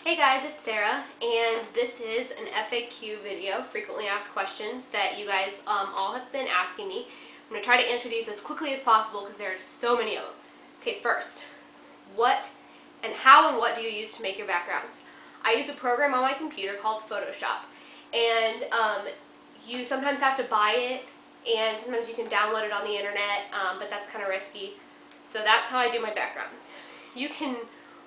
Hey guys, it's Sarah, and this is an FAQ video, frequently asked questions, that you guys all have been asking me. I'm going to try to answer these as quickly as possible because there are so many of them. Okay, first, how and what do you use to make your backgrounds? I use a program on my computer called Photoshop, and you sometimes have to buy it, and sometimes you can download it on the internet, but that's kind of risky. So that's how I do my backgrounds. You can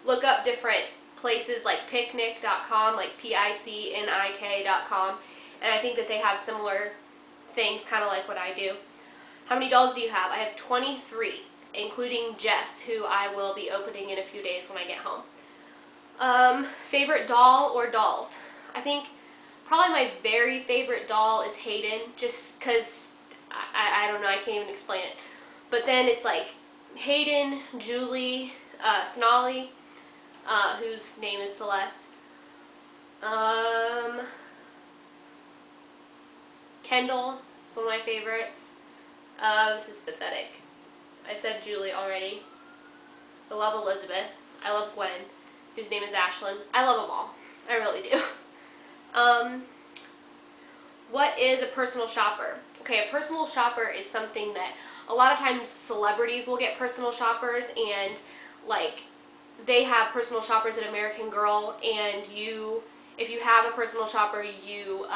look up different places like picnic.com, like picnik.com, and I think that they have similar things, kind of like what I do. How many dolls do you have? I have 23, including Jess, who I will be opening in a few days when I get home. Favorite doll or dolls? I think probably my very favorite doll is Hayden, just because I don't know, I can't even explain it. But then it's like Hayden, Julie, Sonali, whose name is Celeste, Kendall is one of my favorites. This is pathetic. I said Julie already. I love Elizabeth. I love Gwen, whose name is Ashlyn. I love them all. I really do. What is a personal shopper? Okay, a personal shopper is something that a lot of times celebrities will get personal shoppers, and like they have personal shoppers at American Girl, and if you have a personal shopper, you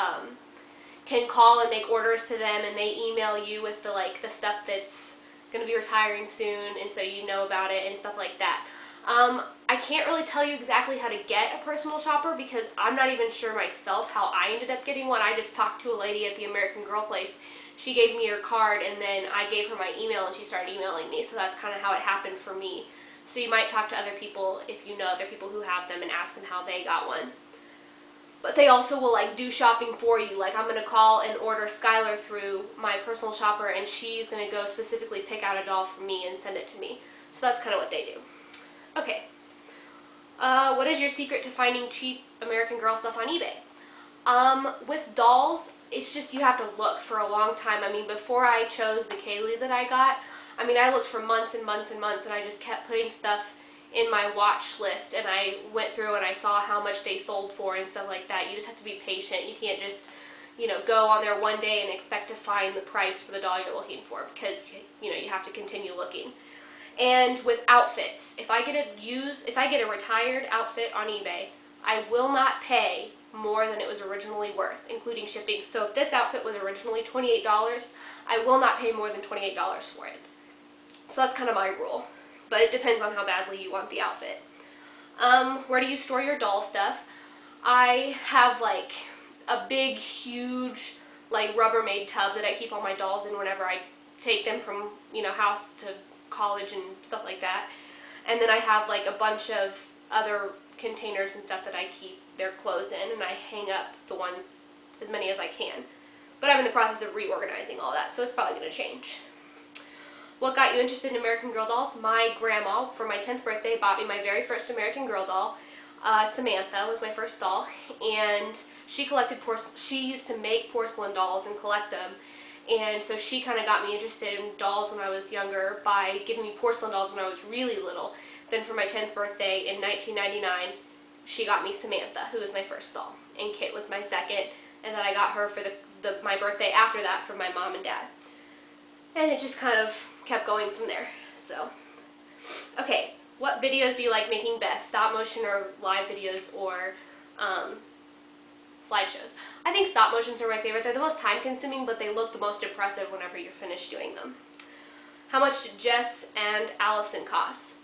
can call and make orders to them, and they email you with the stuff that's going to be retiring soon, and so you know about it and stuff like that. I can't really tell you exactly how to get a personal shopper because I'm not even sure myself how I ended up getting one. I just talked to a lady at the American Girl place. She gave me her card, and then I gave her my email, and she started emailing me, so that's kind of how it happened for me. So you might talk to other people if you know other people who have them and ask them how they got one. But they also will do shopping for you. Like I'm going to call and order Skylar through my personal shopper, and she's going to go specifically pick out a doll for me and send it to me. So that's kind of what they do. Okay. What is your secret to finding cheap American Girl stuff on eBay? With dolls, it's just you have to look for a long time. I mean, before I chose the Kaylee that I got, I looked for months and months and months, and I just kept putting stuff in my watch list, and I went through and I saw how much they sold for and stuff like that. You just have to be patient. You can't just, go on there one day and expect to find the price for the doll you're looking for, because, you have to continue looking. And with outfits, if I get a retired outfit on eBay, I will not pay more than it was originally worth, including shipping. So if this outfit was originally $28, I will not pay more than $28 for it. So that's kind of my rule, but it depends on how badly you want the outfit. Where do you store your doll stuff? I have a big, huge, Rubbermaid tub that I keep all my dolls in whenever I take them from, house to college and stuff like that. And then I have a bunch of other containers and stuff that I keep their clothes in, and I hang up the ones, as many as I can. But I'm in the process of reorganizing all that, so it's probably going to change. What got you interested in American Girl dolls? My grandma, for my 10th birthday, bought me my very first American Girl doll. Samantha was my first doll, and she collected she used to make porcelain dolls and collect them, and so she kind of got me interested in dolls when I was younger by giving me porcelain dolls when I was really little. Then for my 10th birthday in 1999, she got me Samantha, who was my first doll, and Kit was my second, and then I got her for my birthday after that from my mom and dad. And it just kind of kept going from there. So, okay, what videos do you like making best? Stop motion or live videos or slideshows? I think stop motions are my favorite. They're the most time consuming, but they look the most impressive whenever you're finished doing them. How much did Jess and Allison cost?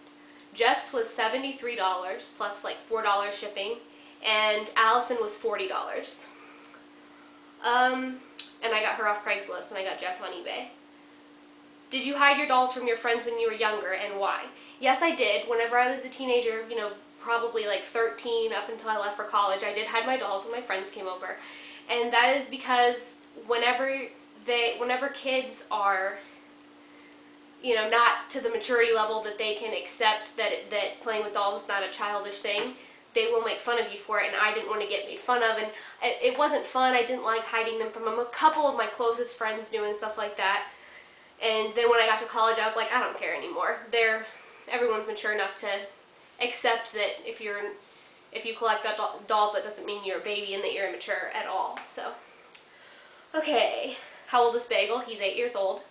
Jess was $73 plus $4 shipping, and Allison was $40. And I got her off Craigslist, and I got Jess on eBay. Did you hide your dolls from your friends when you were younger, and why? Yes, I did. Whenever I was a teenager, probably 13 up until I left for college, I did hide my dolls when my friends came over. And that is because whenever kids are, not to the maturity level that they can accept that playing with dolls is not a childish thing, they will make fun of you for it, and I didn't want to get made fun of, and it wasn't fun. I didn't like hiding them from them. A couple of my closest friends knew and stuff like that. And then when I got to college, I was like, I don't care anymore. Everyone's mature enough to accept that if if you collect dolls, that doesn't mean you're a baby and that you're immature at all. So, okay, how old is Bagel? He's 8 years old.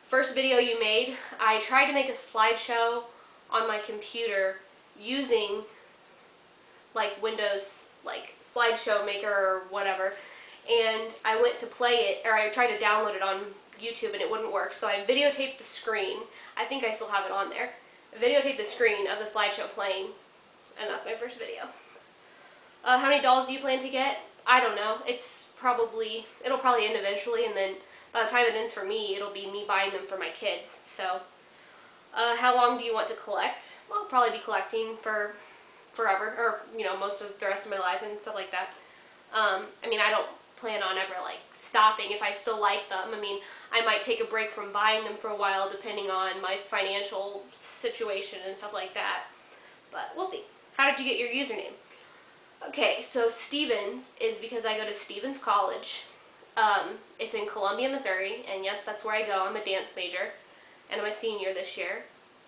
First video you made, I tried to make a slideshow on my computer using like Windows like slideshow maker or whatever, and I went to play it, or I tried to download it on YouTube and it wouldn't work, so I videotaped the screen. I think I still have it on there. I videotaped the screen of the slideshow playing, and that's my first video. How many dolls do you plan to get? I don't know. It'll probably end eventually, and then by the time it ends for me, it'll be me buying them for my kids. So, how long do you want to collect? Well, I'll probably be collecting for forever, or, you know, most of the rest of my life and stuff like that. I mean, I don't plan on ever, like, stopping if I still like them. I mean, I might take a break from buying them for a while depending on my financial situation and stuff like that. But we'll see. How did you get your username? Okay, so Stevens is because I go to Stevens College. It's in Columbia, Missouri, and yes, that's where I go. I'm a dance major, and I'm a senior this year.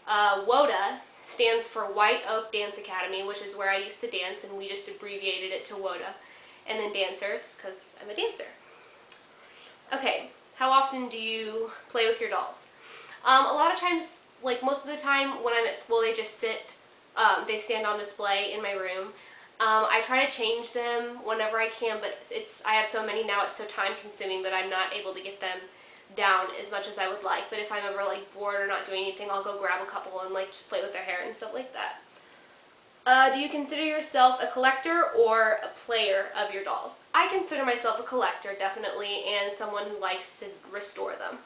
WODA stands for White Oak Dance Academy, which is where I used to dance, and we just abbreviated it to WODA. And then dancers, because I'm a dancer. Okay, how often do you play with your dolls? A lot of times, like most of the time when I'm at school, they just sit, they stand on display in my room. I try to change them whenever I can, but I have so many now, it's so time consuming that I'm not able to get them down as much as I would like. But if I'm ever like bored or not doing anything, I'll go grab a couple and like just play with their hair and stuff like that. Do you consider yourself a collector or a player of your dolls? I consider myself a collector, definitely, and someone who likes to restore them.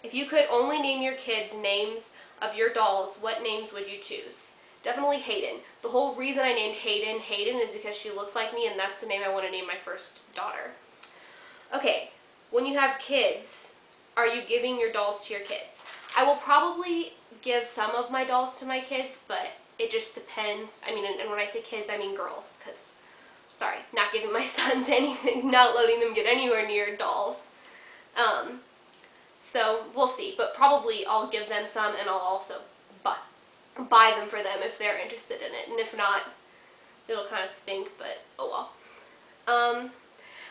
If you could only name your kids names of your dolls, what names would you choose? Definitely Hayden. The whole reason I named Hayden is because she looks like me, and that's the name I want to name my first daughter. Okay, when you have kids, are you giving your dolls to your kids? I will probably give some of my dolls to my kids, but it just depends. I mean, and when I say kids, I mean girls, because, sorry, not giving my sons anything, not letting them get anywhere near dolls. So, we'll see, but probably I'll give them some, and I'll also buy them for them if they're interested in it, and if not, it'll kind of stink, but oh well.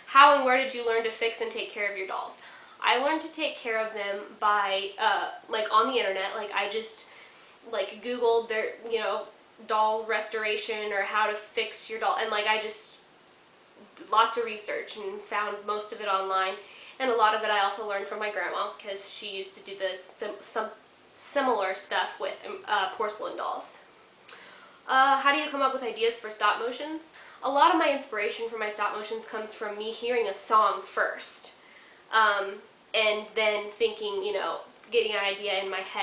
How and where did you learn to fix and take care of your dolls? I learned to take care of them by, like, on the internet. Like, I just, like, Googled their, you know, doll restoration or how to fix your doll, and, like, I just, lots of research and found most of it online, and a lot of it I also learned from my grandma, because she used to do some similar stuff with porcelain dolls. How do you come up with ideas for stop motions? A lot of my inspiration for my stop motions comes from me hearing a song first. And then thinking, you know, getting an idea in my head.